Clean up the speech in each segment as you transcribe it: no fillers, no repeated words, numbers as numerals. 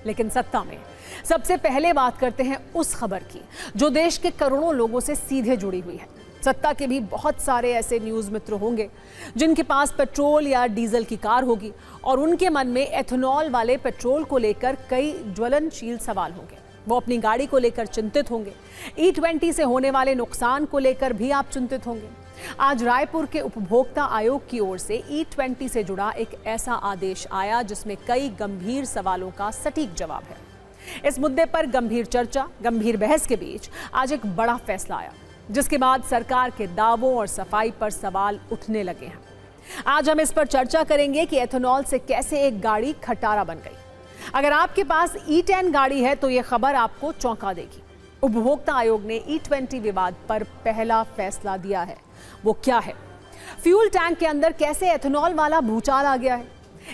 लेकिन सत्ता में। सबसे पहले बात करते हैं उस खबर की जो देश के करोड़ों लोगों से सीधे जुड़ी हुई है। सत्ता के भी बहुत सारे ऐसे न्यूज़ मित्र होंगे जिनके पास पेट्रोल या डीजल की कार होगी और उनके मन में एथेनॉल वाले पेट्रोल को लेकर कई ज्वलनशील सवाल होंगे। वो अपनी गाड़ी को लेकर चिंतित होंगे। E20 से होने वाले नुकसान को लेकर भी आप चिंतित होंगे। आज रायपुर के उपभोक्ता आयोग की ओर से E20 से जुड़ा एक ऐसा आदेश आया जिसमें कई गंभीर सवालों का सटीक जवाब है। इस मुद्दे पर गंभीर चर्चा, गंभीर बहस के बीच आज एक बड़ा फैसला आया, जिसके बाद सरकार के दावों और सफाई पर सवाल उठने लगे हैं। आज हम इस पर चर्चा करेंगे कि एथेनॉल से कैसे एक गाड़ी खटारा बन गई। अगर आपके पास E10 गाड़ी है तो यह खबर आपको चौंका देगी। उपभोक्ता आयोग ने E20 विवाद पर पहला फैसला दिया है। वो क्या है? फ्यूल टैंक के अंदर कैसे एथेनॉल वाला भूचाल आ गया है?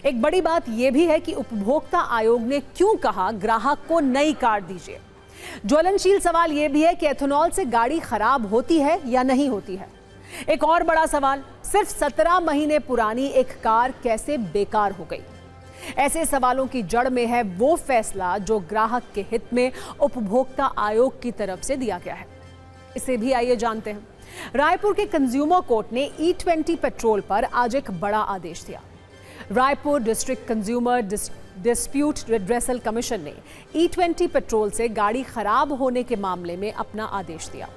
एक बड़ी बात यह भी है कि उपभोक्ता आयोग ने क्यों कहा ग्राहक को नई कार दीजिए। ज्वलनशील सवाल यह भी है कि एथेनॉल से गाड़ी खराब होती है या नहीं होती है। एक और बड़ा सवाल, सिर्फ 17 महीने पुरानी एक कार कैसे बेकार हो गई। ऐसे सवालों की जड़ में है वो फैसला जो ग्राहक के हित में उपभोक्ता आयोग की तरफ से दिया गया है। इसे भी आइए जानते हैं। रायपुर के कंज्यूमर कोर्ट ने E20 पेट्रोल पर आज एक बड़ा आदेश दिया। Raipur district consumer dispute redressal commission ने E20 पेट्रोल से गाड़ी खराब होने के मामले में अपना आदेश दिया।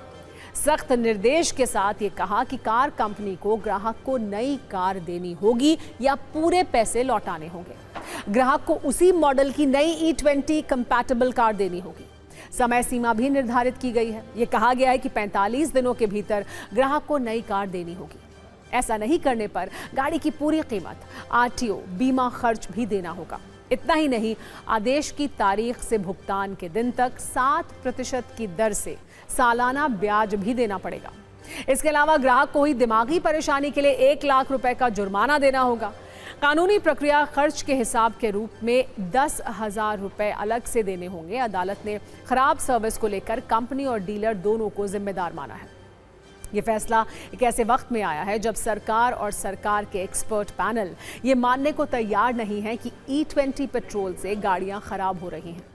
सख्त निर्देश के साथ ये कहा कि कार कंपनी को ग्राहक को नई कार देनी होगी या पूरे पैसे लौटाने होंगे। ग्राहक को उसी मॉडल की नई E20 कंपैटिबल कार देनी होगी। समय सीमा भी निर्धारित की गई है। ये कहा गया है कि 45 दिनों के भीतर ग्राहक को नई कार देनी होगी। ऐसा नहीं करने पर गाड़ी की पूरी कीमत, RTO, बीमा खर्च भी देना होगा। इतना ही नहीं, आदेश की तारीख से भुगतान के दिन तक 7% की दर से सालाना ब्याज भी देना पड़ेगा। इसके अलावा ग्राहक को हुई दिमागी परेशानी के लिए 1 लाख रुपए का जुर्माना देना होगा। कानूनी प्रक्रिया खर्च के हिसाब के रूप में 10,000 रुपए अलग से देने होंगे। अदालत ने खराब सर्विस को लेकर कंपनी और डीलर दोनों को जिम्मेदार माना है। ये फैसला एक ऐसे वक्त में आया है जब सरकार और सरकार के एक्सपर्ट पैनल ये मानने को तैयार नहीं है कि E20 पेट्रोल से गाड़ियां खराब हो रही हैं।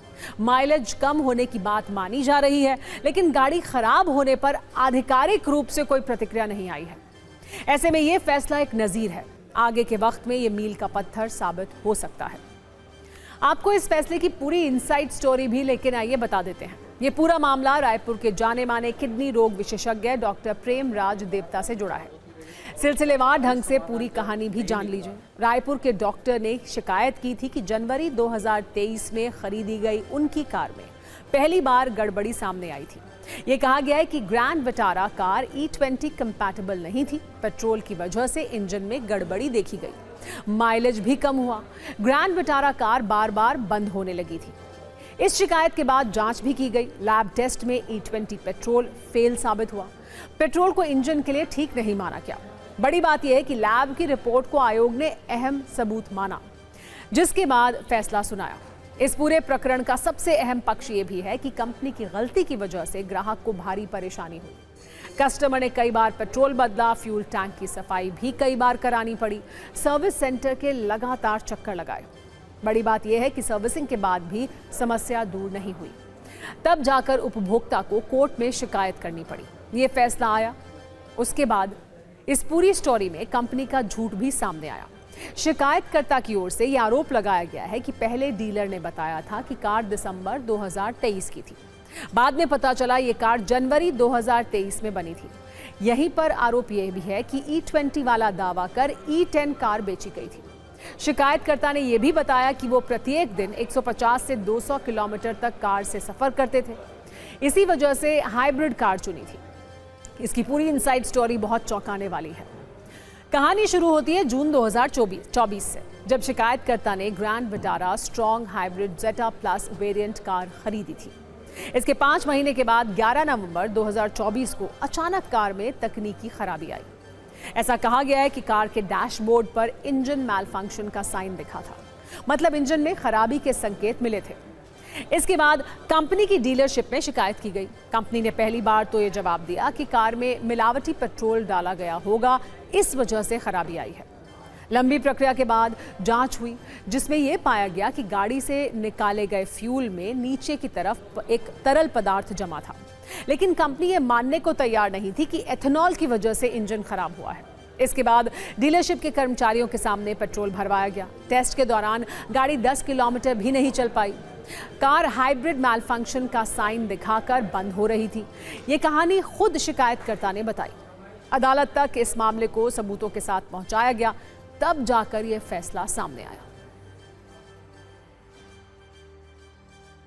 माइलेज कम होने की बात मानी जा रही है, लेकिन गाड़ी खराब होने पर आधिकारिक रूप से कोई प्रतिक्रिया नहीं आई है। ऐसे में ये फैसला एक नजीर है। आगे के वक्त में ये मील का पत्थर साबित हो सकता है। आपको इस फैसले की पूरी इनसाइड स्टोरी भी लेकिन आइए बता देते हैं। ये पूरा मामला रायपुर के जाने माने किडनी रोग विशेषज्ञ डॉक्टर प्रेमराज देवता से जुड़ा है। सिलसिलेवार ढंग से पूरी कहानी भी जान लीजिए। रायपुर के डॉक्टर ने शिकायत की थी कि जनवरी 2023 में खरीदी गई उनकी कार में पहली बार गड़बड़ी सामने आई थी। ये कहा गया है कि grand Vitara car E20 compatible नहीं थी। पेट्रोल की वजह से इंजन में गड़बड़ी देखी गई, माइलेज भी कम हुआ। ग्रैंड विटारा कार बार बार बंद होने लगी थी। इस शिकायत के बाद जांच भी की गई। लैब टेस्ट में E20 पेट्रोल फेल साबित हुआ। पेट्रोल को इंजन के लिए ठीक नहीं माना गया। बड़ी बात यह है कि लैब की रिपोर्ट को आयोग ने अहम सबूत माना, जिसके बाद फैसला सुनाया। इस पूरे प्रकरण का सबसे अहम पक्ष ये भी है कि कंपनी की गलती की वजह से ग्राहक को भारी परेशानी हुई। कस्टमर ने कई बार पेट्रोल बदला, फ्यूल टैंक की सफाई भी कई बार करानी पड़ी, सर्विस सेंटर के लगातार चक्कर लगाए। बड़ी बात यह है कि सर्विसिंग के बाद भी समस्या दूर नहीं हुई। तब जाकर उपभोक्ता को कोर्ट में शिकायत करनी पड़ी। ये फैसला आया। उसके बाद इस पूरी स्टोरी में कंपनी का झूठ भी सामने आया। शिकायतकर्ता की ओर से यह आरोप लगाया गया है कि पहले डीलर ने बताया था कि कार दिसंबर 2023 की थी। बाद में पता चला ये कार जनवरी 2023 में बनी थी। यहीं पर आरोप यह भी है कि E20 वाला दावा कर E10 कार बेची गई थी। शिकायतकर्ता ने यह भी बताया कि वो प्रत्येक दिन 150 से 200 किलोमीटर तक कार से सफर करते थे। इसी वजह से हाइब्रिड कार चुनी थी। इसकी पूरी इनसाइड स्टोरी बहुत चौंकाने वाली है। कहानी शुरू होती है जून 2024 से, जब शिकायतकर्ता ने grand Vitara strong hybrid Zeta plus variant car खरीदी थी। इसके 5 महीने के बाद 11 नवंबर 2024 को अचानक कार में तकनीकी खराबी आई। ऐसा कहा गया है कि कार के डैशबोर्ड पर इंजन मैलफंक्शन का साइन दिखा था, मतलब इंजन में खराबी के संकेत मिले थे। इसके बाद कंपनी की डीलरशिप में शिकायत की गई। कंपनी ने पहली बार तो ये जवाब दिया कि कार में मिलावटी पेट्रोल डाला गया होगा, इस वजह से खराबी आई है। लंबी प्रक्रिया के बाद जांच हुई, जिसमें यह पाया गया कि गाड़ी से निकाले गए फ्यूल में नीचे की तरफ एक तरल पदार्थ जमा था। लेकिन कंपनी ये मानने को तैयार नहीं थी कि एथेनॉल की वजह से इंजन खराब हुआ है। इसके बाद डीलरशिप के कर्मचारियों के सामने पेट्रोल भरवाया गया। टेस्ट के दौरान गाड़ी 10 किलोमीटर भी नहीं चल पाई। कार हाइब्रिड मैलफंक्शन का साइन दिखाकर बंद हो रही थी। ये कहानी खुद शिकायतकर्ता ने बताई। अदालत तक इस मामले को सबूतों के साथ पहुंचाया गया, तब जाकर यह फैसला सामने आया।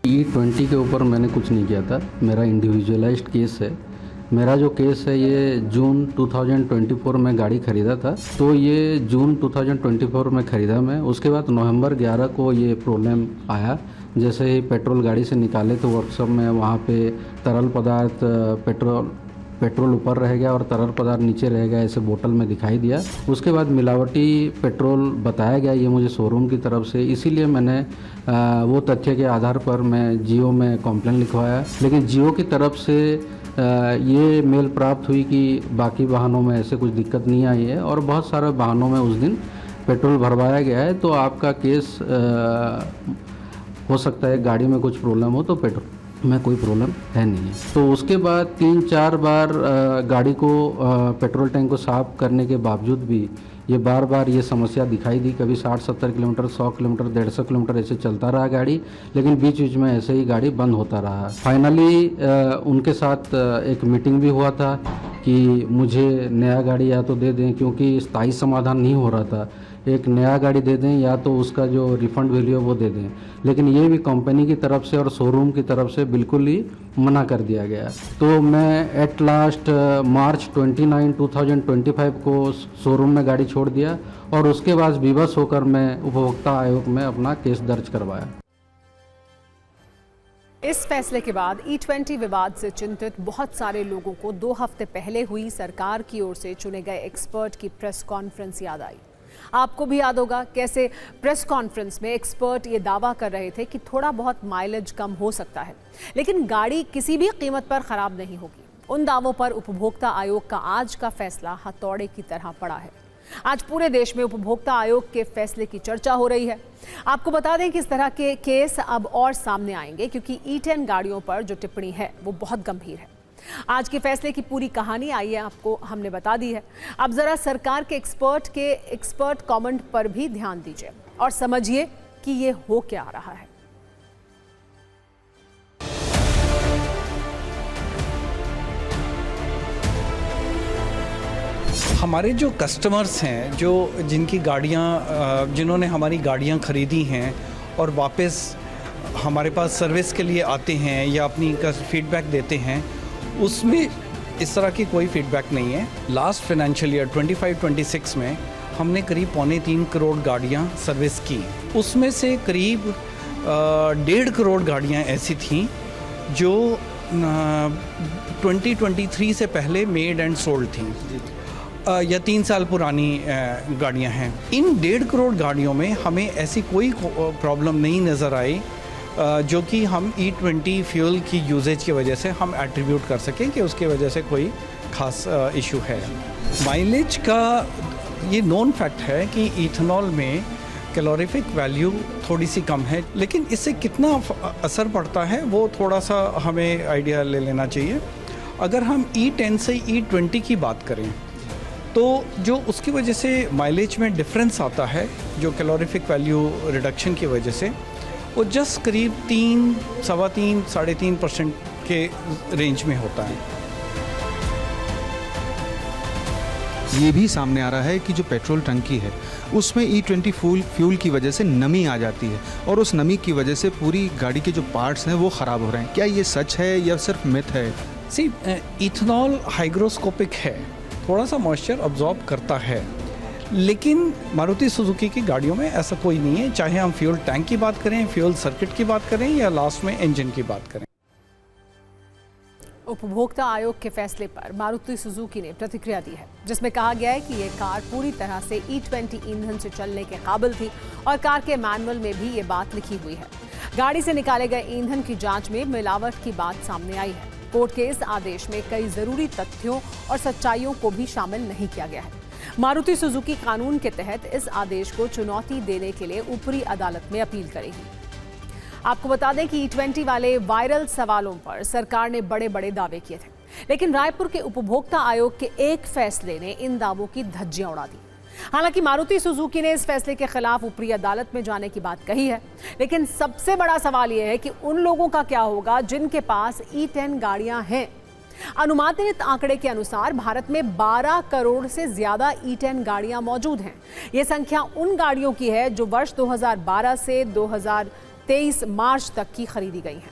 E20 के ऊपर मैंने कुछ नहीं किया था, मेरा इंडिविजुअलाइज्ड केस है। मेरा जो केस है ये जून 2024 में गाड़ी ख़रीदा था, तो ये जून 2024 में ख़रीदा मैं। उसके बाद नवंबर 11 को ये प्रॉब्लम आया। जैसे ही पेट्रोल गाड़ी से निकाले तो वर्कशॉप में वहाँ पे तरल पदार्थ पेट्रोल ऊपर रह गया और तरल पदार्थ नीचे रह गया, ऐसे बोतल में दिखाई दिया। उसके बाद मिलावटी पेट्रोल बताया गया ये मुझे शोरूम की तरफ से, इसीलिए मैंने वो तथ्य के आधार पर मैं जियो में कंप्लेंट लिखवाया। लेकिन जियो की तरफ से ये मेल प्राप्त हुई कि बाकी वाहनों में ऐसे कुछ दिक्कत नहीं आई है और बहुत सारे वाहनों में उस दिन पेट्रोल भरवाया गया है, तो आपका केस हो सकता है गाड़ी में कुछ प्रॉब्लम हो, तो पेट्रोल में कोई प्रॉब्लम है नहीं है। तो उसके बाद 3-4 बार गाड़ी को पेट्रोल टैंक को साफ करने के बावजूद भी ये बार बार ये समस्या दिखाई दी। कभी 60-70 किलोमीटर, 100 किलोमीटर, 150 किलोमीटर ऐसे चलता रहा गाड़ी, लेकिन बीच बीच में ऐसे ही गाड़ी बंद होता रहा। फाइनली उनके साथ एक मीटिंग भी हुआ था कि मुझे नया गाड़ी या तो दे दें, क्योंकि स्थायी समाधान नहीं हो रहा था। एक नया गाड़ी दे दें या तो उसका जो रिफंड वैल्यू है वो दे दें, लेकिन ये भी कंपनी की तरफ से और शोरूम की तरफ से बिल्कुल ही मना कर दिया गया। तो मैं एट लास्ट मार्च 29, 2025 को शोरूम में गाड़ी छोड़ दिया और उसके बाद विवश होकर मैं उपभोक्ता आयोग में अपना केस दर्ज करवाया। इस फैसले के बाद E20 विवाद से चिंतित बहुत सारे लोगों को 2 हफ्ते पहले हुई सरकार की ओर से चुने गए एक्सपर्ट की प्रेस कॉन्फ्रेंस याद आई। आपको भी याद होगा कैसे प्रेस कॉन्फ्रेंस में एक्सपर्ट ये दावा कर रहे थे कि थोड़ा बहुत माइलेज कम हो सकता है, लेकिन गाड़ी किसी भी कीमत पर खराब नहीं होगी। उन दावों पर उपभोक्ता आयोग का आज का फैसला हथौड़े की तरह पड़ा है। आज पूरे देश में उपभोक्ता आयोग के फैसले की चर्चा हो रही है। आपको बता दें कि इस तरह के केस अब और सामने आएंगे, क्योंकि E10 गाड़ियों पर जो टिप्पणी है वो बहुत गंभीर है। आज के फैसले की पूरी कहानी आइए आपको हमने बता दी है। अब जरा सरकार के एक्सपर्ट कमेंट पर भी ध्यान दीजिए और समझिए कि ये हो क्या रहा है। हमारे जो कस्टमर्स हैं, जिनकी गाड़ियाँ जिन्होंने हमारी गाड़ियाँ खरीदी हैं और वापस हमारे पास सर्विस के लिए आते हैं या अपनी फीडबैक देते हैं, उसमें इस तरह की कोई फीडबैक नहीं है। लास्ट फाइनेंशियल ईयर 25-26 में हमने करीब 3.25 करोड़ गाड़ियाँ सर्विस की। उसमें से करीब 1.5 करोड़ गाड़ियाँ ऐसी थीं जो 2023 से पहले मेड एंड सोल्ड थीं या 3 साल पुरानी गाड़ियाँ हैं। इन 1.5 करोड़ गाड़ियों में हमें ऐसी कोई प्रॉब्लम नहीं नज़र आई जो कि हम E20 फ्यूल की यूजेज की वजह से हम एट्रीब्यूट कर सकें कि उसकी वजह से कोई ख़ास इशू है। माइलेज का ये नोन फैक्ट है कि इथेनॉल में कैलोरीफिक वैल्यू थोड़ी सी कम है, लेकिन इससे कितना असर पड़ता है वो थोड़ा सा हमें आइडिया ले लेना चाहिए। अगर हम E10 से E20 की बात करें तो जो उसकी वजह से माइलेज में डिफरेंस आता है, जो कैलोरीफिक वैल्यू रिडक्शन की वजह से, वो जस्ट करीब 3, सवा 3, 3.5% के रेंज में होता है। ये भी सामने आ रहा है कि जो पेट्रोल टंकी है उसमें E20 फ्यूल की वजह से नमी आ जाती है और उस नमी की वजह से पूरी गाड़ी के जो पार्ट्स हैं वो ख़राब हो रहे हैं। क्या ये सच है या सिर्फ मिथ है? इथेनॉल हाइग्रोस्कोपिक है, थोड़ा सा मॉइस्चर अब्जॉर्ब करता है, लेकिन मारुति सुजुकी की गाड़ियों में ऐसा कोई नहीं है। चाहे हम फ्यूल टैंक की बात करें, फ्यूल सर्किट की बात करें या लास्ट में इंजन की बात करें। उपभोक्ता आयोग के फैसले पर मारुति सुजुकी ने प्रतिक्रिया दी है, जिसमें कहा गया है कि यह कार पूरी तरह से E20 ईंधन से चलने के काबिल थी और कार के मैनुअल में भी ये बात लिखी हुई है। गाड़ी से निकाले गए ईंधन की जांच में मिलावट की बात सामने आई है। कोर्ट के इस आदेश में कई जरूरी तथ्यों और सच्चाइयों को भी शामिल नहीं किया गया है। मारुति सुजुकी कानून के तहत इस आदेश को चुनौती देने के लिए ऊपरी अदालत में अपील करेगी। आपको बता दें कि E20 वाले वायरल सवालों पर सरकार ने बड़े बड़े दावे किए थे, लेकिन रायपुर के उपभोक्ता आयोग के एक फैसले ने इन दावों की धज्जियां उड़ा दी। हालांकि मारुति सुजुकी ने इस फैसले के खिलाफ ऊपरी अदालत में जाने की बात कही है, लेकिन सबसे बड़ा सवाल यह है कि उन लोगों का क्या होगा जिनके पास E10 गाड़ियां हैं। अनुमानित आंकड़े के अनुसार भारत में 12 करोड़ से ज्यादा E10 गाड़ियां मौजूद हैं। यह संख्या उन गाड़ियों की है जो वर्ष 2012 से 2023 मार्च तक की खरीदी गई हैं।